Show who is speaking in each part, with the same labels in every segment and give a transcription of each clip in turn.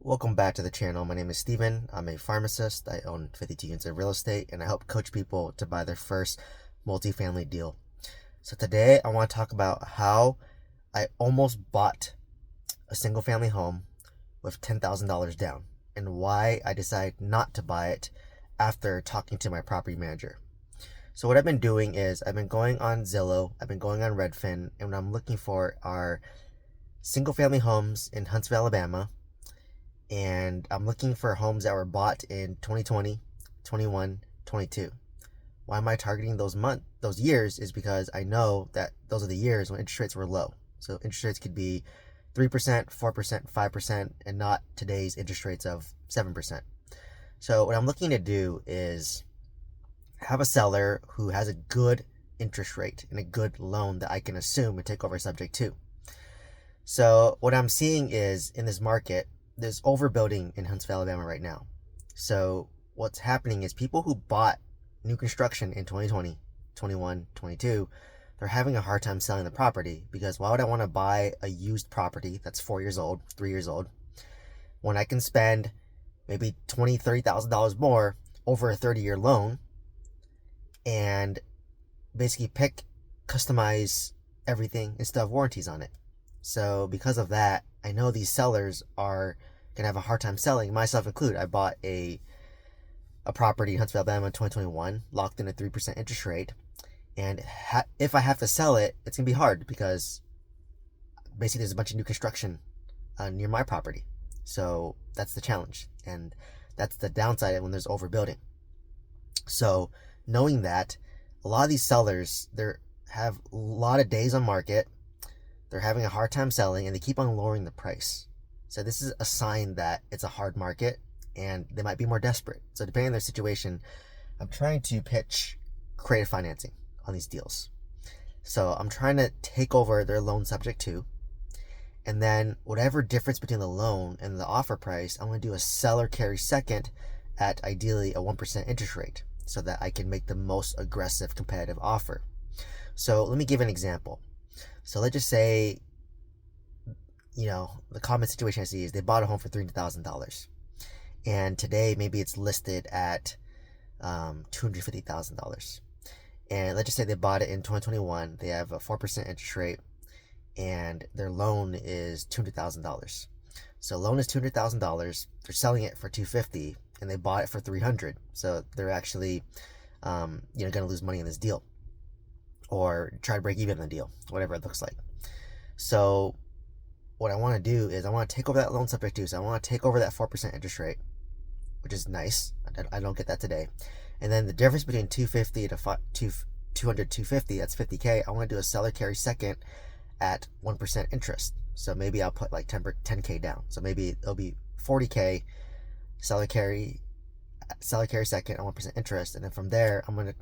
Speaker 1: Welcome back to the channel. My name is Steven. I'm a pharmacist. I own 52 units of real estate and I help coach people to buy their first multifamily deal. So today I want to talk about how I almost bought a single family home with $10,000 down and why I decided not to buy it after talking to my property manager. So what I've been doing is I've been going on Zillow, I've been going on Redfin, and what I'm looking for are single family homes in Huntsville, Alabama, and I'm looking for homes that were bought in 2020, 21, 22. Why am I targeting those years is because I know that those are the years when interest rates were low. So interest rates could be 3%, 4%, 5%, and not today's interest rates of 7%. So what I'm looking to do is have a seller who has a good interest rate and a good loan that I can assume and take over subject to. So what I'm seeing is in this market, there's overbuilding in Huntsville, Alabama right now. So what's happening is people who bought new construction in 2020, 21, 22, they're having a hard time selling the property because why would I want to buy a used property that's 4 years old, 3 years old, when I can spend maybe $20,000, $30,000 more over a 30-year loan and basically customize everything and still have warranties on it. So because of that, I know these sellers are gonna have a hard time selling, myself included. I bought a property in Huntsville, Alabama in 2021, locked in a 3% interest rate, and if I have to sell it, it's gonna be hard because basically there's a bunch of new construction near my property. So that's the challenge, and that's the downside when there's overbuilding. So knowing that, a lot of these sellers they have a lot of days on market, they're having a hard time selling, and they keep on lowering the price. So this is a sign that it's a hard market and they might be more desperate. So depending on their situation, I'm trying to pitch creative financing on these deals. So I'm trying to take over their loan subject to, and then whatever difference between the loan and the offer price, I'm going to do a seller carry second at ideally a 1% interest rate so that I can make the most aggressive competitive offer. So let me give an example. So let's just say, the common situation I see is they bought a home for $300,000. And today maybe it's listed at $250,000. And let's just say they bought it in 2021. They have a 4% interest rate and their loan is $200,000. So loan is $200,000. They're selling it for $250,000 and they bought it for $300,000. So they're actually, going to lose money in this deal or try to break even in the deal, whatever it looks like. So what I want to do is I want to take over that loan subject to. So I want to take over that 4% interest rate, which is nice. I don't get that today. And then the difference between 250 to 250, that's $50K. I want to do a seller carry second at 1% interest. So maybe I'll put like 10K down. So maybe it'll be 40K seller carry second at 1% interest. And then from there, I'm going to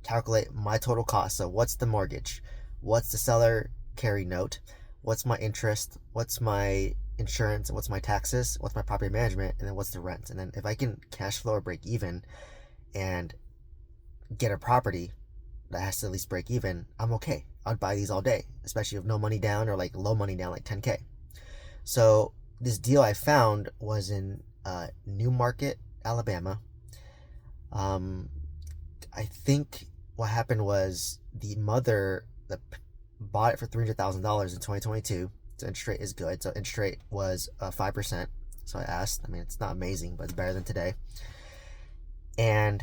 Speaker 1: calculate my total cost. So what's the mortgage? What's the seller carry note? What's my interest? What's my insurance? And what's my taxes? What's my property management? And then what's the rent? And then if I can cash flow or break even and get a property that has to at least break even, I'm okay. I'd buy these all day, especially with no money down or like low money down, like 10K. So this deal I found was in Newmarket, Alabama. I think what happened was the mother that bought it for $300,000 in 2022. So interest rate is good. So interest rate was 5%. So I asked, it's not amazing, but it's better than today. And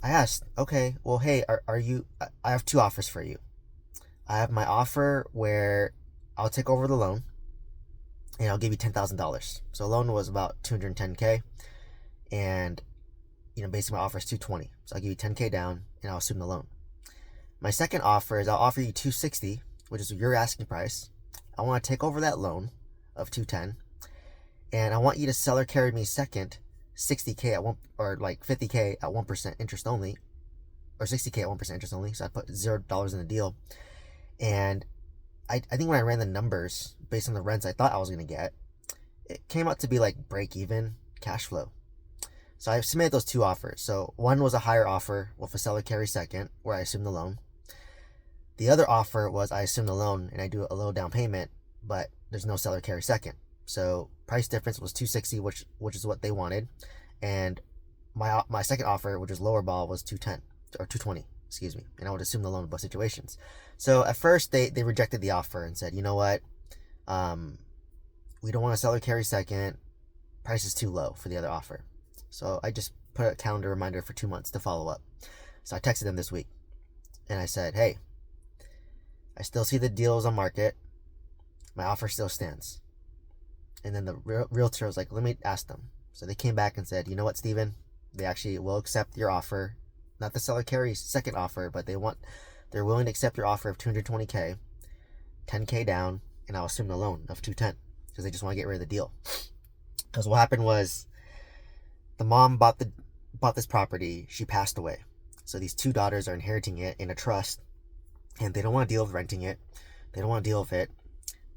Speaker 1: I asked, okay, well, hey, I have two offers for you. I have my offer where I'll take over the loan and I'll give you $10,000. So the loan was about $210K. And basically my offer is $220. So I'll give you $10K down and I'll assume the loan. My second offer is I'll offer you $260, which is your asking price. I want to take over that loan of $210, and I want you to seller carry me second $60K at one, or like $50K at 1% interest only, or $60K at 1% interest only. So I put $0 in the deal, and I think when I ran the numbers based on the rents I thought I was gonna get, it came out to be like break even cash flow. So I submitted those two offers. So one was a higher offer with a seller carry second, where I assume the loan. The other offer was I assume the loan and I do a little down payment, but there's no seller carry second. So price difference was 260, which is what they wanted, and my second offer, which was lower ball, was 210 or 220, excuse me, and I would assume the loan in both situations. So at first they rejected the offer and said, you know what, we don't want to sell or carry second. Price is too low for the other offer. So I just put a calendar reminder for 2 months to follow up. So I texted them this week and I said, hey, I still see the deals on market. My offer still stands. And then the realtor was like, let me ask them. So they came back and said, you know what, Steven? They actually will accept your offer. Not the seller carries second offer, but they're willing to accept your offer of 220K, 10K down, and I'll assume the loan of 210 because they just want to get rid of the deal. Because what happened was the mom bought this property. She passed away. So these two daughters are inheriting it in a trust, and they don't want to deal with renting it. They don't want to deal with it.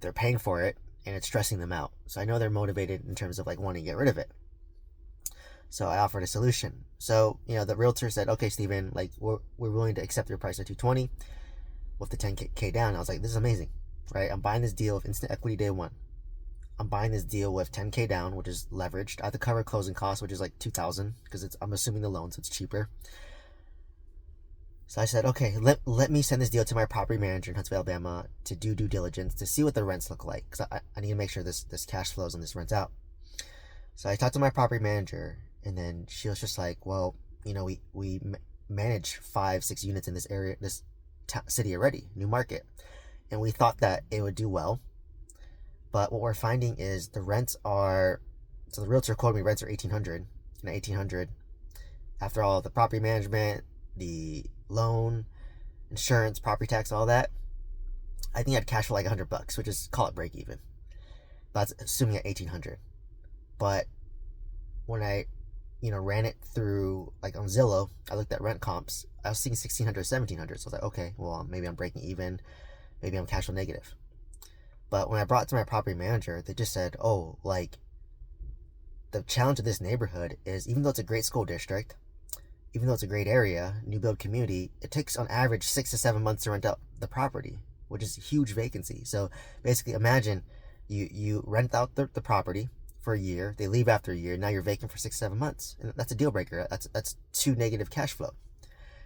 Speaker 1: They're paying for it, and it's stressing them out. So I know they're motivated in terms of like wanting to get rid of it. So I offered a solution. So, the realtor said, okay, Steven, like we're willing to accept your price at 220 with the 10K down. I was like, this is amazing, right? I'm buying this deal with instant equity day one. I'm buying this deal with 10K down, which is leveraged. I have to cover closing costs, which is like 2,000 because I'm assuming the loan, so it's cheaper. So I said, okay, let me send this deal to my property manager in Huntsville, Alabama to do due diligence to see what the rents look like because I need to make sure this cash flows and this rents out. So I talked to my property manager, and then she was just like, well, we manage 5-6 units in this area, this city already, new market, and we thought that it would do well. But what we're finding is the rents are, so the realtor quoted me rents are $1,800, and $1,800 after all the property management, the loan, insurance, property tax, all that, I think I'd cash for like $100, which is, call it break even. That's assuming at $1,800. But when I, ran it through like on Zillow, I looked at rent comps. I was seeing $1,600, $1,700. So I was like, okay, well, maybe I'm breaking even. Maybe I'm cash flow negative. But when I brought it to my property manager, they just said, oh, like the challenge of this neighborhood is even though it's a great school district, even though it's a great area, new build community, it takes on average 6 to 7 months to rent out the property, which is a huge vacancy. So basically imagine you rent out the property for a year, they leave after a year, now you're vacant for 6-7 months. And that's a deal breaker. That's 2 negative cash flow.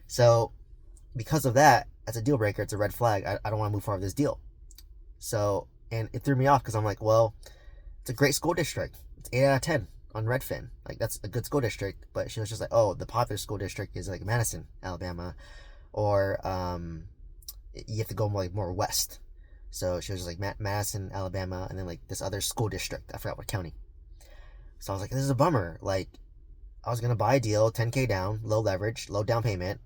Speaker 1: So because of that, that's a deal breaker. It's a red flag. I don't want to move forward with this deal. So, and it threw me off because I'm like, well, it's a great school district. It's 8 out of 10 on Redfin. Like, that's a good school district. But she was just like, oh, the popular school district is like Madison, Alabama, or you have to go more west. So she was just like Madison, Alabama, and then like this other school district. I forgot what county. So I was like, this is a bummer. Like, I was gonna buy a deal, 10K down, low leverage, low down payment,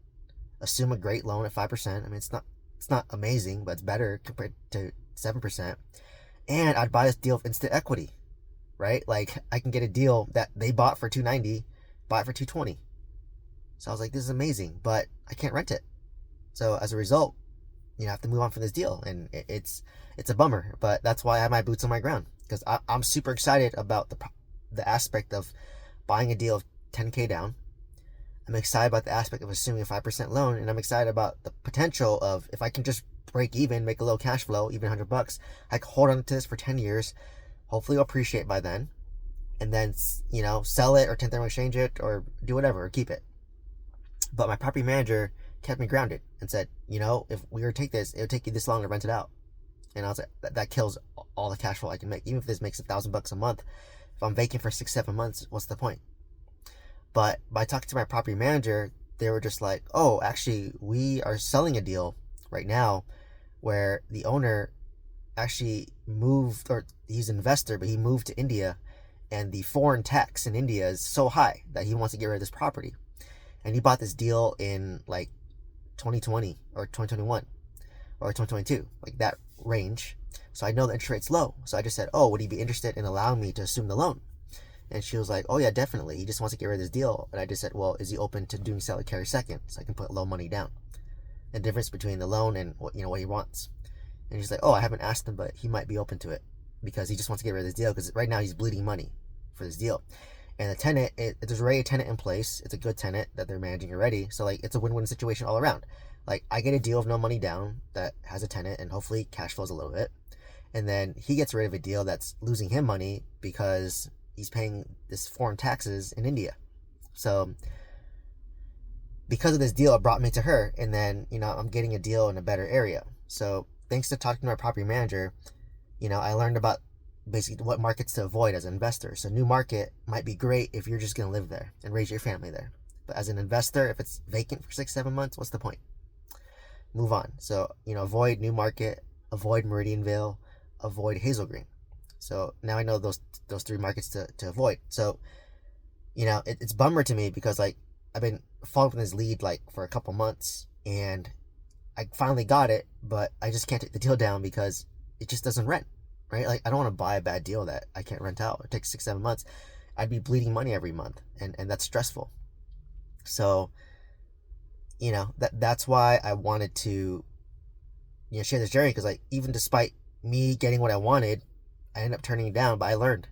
Speaker 1: assume a great loan at 5%. I mean, it's not amazing, but it's better compared to 7%. And I'd buy this deal of instant equity, right? Like, I can get a deal that they bought for 290, buy it for 220. So I was like, this is amazing, but I can't rent it. So as a result, I have to move on from this deal, and it's a bummer. But that's why I have my boots on my ground, because I'm super excited about the aspect of buying a deal of 10K down. I'm excited about the aspect of assuming a 5% loan, and I'm excited about the potential of if I can just break even, make a little cash flow, even $100, I can hold on to this for 10 years. Hopefully, I'll appreciate by then, and then sell it or 1031 exchange it or do whatever or keep it. But my property manager kept me grounded and said, if we were to take this, it would take you this long to rent it out. And I was like, that kills all the cash flow I can make. Even if this makes $1,000 a month, if I'm vacant for 6-7 months, what's the point? But by talking to my property manager, they were just like, oh, actually, we are selling a deal right now where the owner actually moved, or he's an investor, but he moved to India, and the foreign tax in India is so high that he wants to get rid of this property. And he bought this deal in like 2020 or 2021 or 2022, like that range. So I know the interest rate's low. So I just said, oh, would he be interested in allowing me to assume the loan? And she was like, oh yeah, definitely. He just wants to get rid of this deal. And I just said, well, is he open to doing sell or carry second, so I can put low money down? The difference between the loan and what he wants. And she's like, oh, I haven't asked him, but he might be open to it because he just wants to get rid of this deal because right now he's bleeding money for this deal. And the tenant, there's already a tenant in place. It's a good tenant that they're managing already. So like, it's a win-win situation all around. Like, I get a deal of no money down that has a tenant and hopefully cash flows a little bit. And then he gets rid of a deal that's losing him money because he's paying this foreign taxes in India. So because of this deal, it brought me to her, and then I'm getting a deal in a better area. So thanks to talking to my property manager, I learned about basically what markets to avoid as an investor. So new market might be great if you're just going to live there and raise your family there. But as an investor, if it's vacant for 6-7 months, what's the point? Move on. So, avoid new market, avoid Meridianville, avoid Hazel Green. So now I know those three markets to avoid. So, it's bummer to me because like I've been following this lead like for a couple months, and I finally got it, but I just can't take the deal down because it just doesn't rent, right? Like I don't want to buy a bad deal that I can't rent out. It takes 6-7 months. I'd be bleeding money every month, and that's stressful. So, that's why I wanted to share this journey, because like even despite me getting what I wanted, I ended up turning it down. But I learned.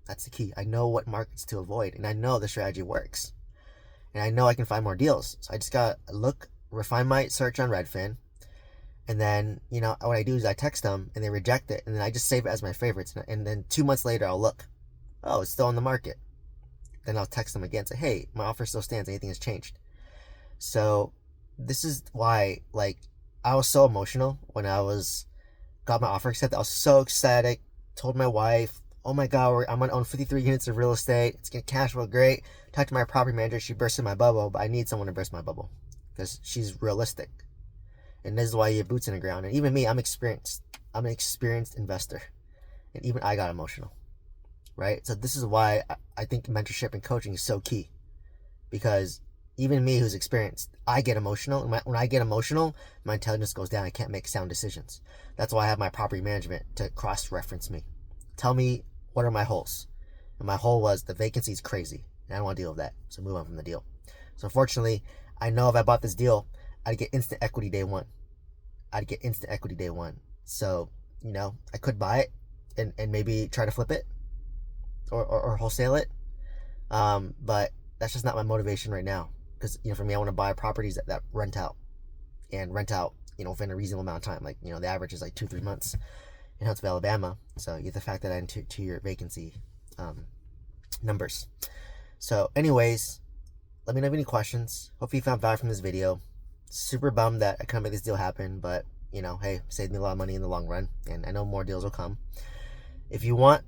Speaker 1: That's the key. I know what markets to avoid, and I know the strategy works, and I know I can find more deals. So I just got to refine my search on Redfin, and then what I do is I text them and they reject it, and then I just save it as my favorites, and then 2 months later I'll look, oh, it's still on the market. Then I'll text them again and say, hey, my offer still stands, anything has changed. So this is why like I was so emotional when got my offer accepted. I was so ecstatic. Told my wife, oh my god, I'm gonna own 53 units of real estate. It's gonna cash flow great. Talked to my property manager. She bursted my bubble, but I need someone to burst my bubble because she's realistic. And this is why you have boots in the ground. And even me, I'm experienced. I'm an experienced investor, and even I got emotional, right? So this is why I think mentorship and coaching is so key, because even me who's experienced, I get emotional. When I get emotional, my intelligence goes down. I can't make sound decisions. That's why I have my property management to cross-reference me. Tell me, what are my holes? And my hole was the vacancy is crazy, and I don't want to deal with that. So move on from the deal. So unfortunately, I know if I bought this deal, I'd get instant equity day one. So, I could buy it and maybe try to flip it or wholesale it. But that's just not my motivation right now. Because, for me, I want to buy properties that rent out within a reasonable amount of time. Like, the average is like 2-3 months in Huntsville, Alabama. So you have to factor that into your vacancy numbers. So anyways, let me know if you have any questions. Hopefully you found value from this video. Super bummed that I couldn't make this deal happen, but hey, saved me a lot of money in the long run, and I know more deals will come. If you want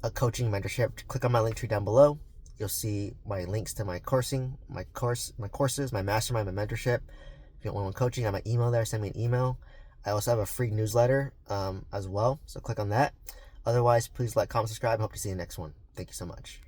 Speaker 1: a coaching mentorship, click on my link tree down below. You'll see my links to my courses, my mastermind, my mentorship. If you want coaching, I have my email there. Send me an email. I also have a free newsletter as well, so click on that. Otherwise, please like, comment, subscribe. I hope to see you in the next one. Thank you so much.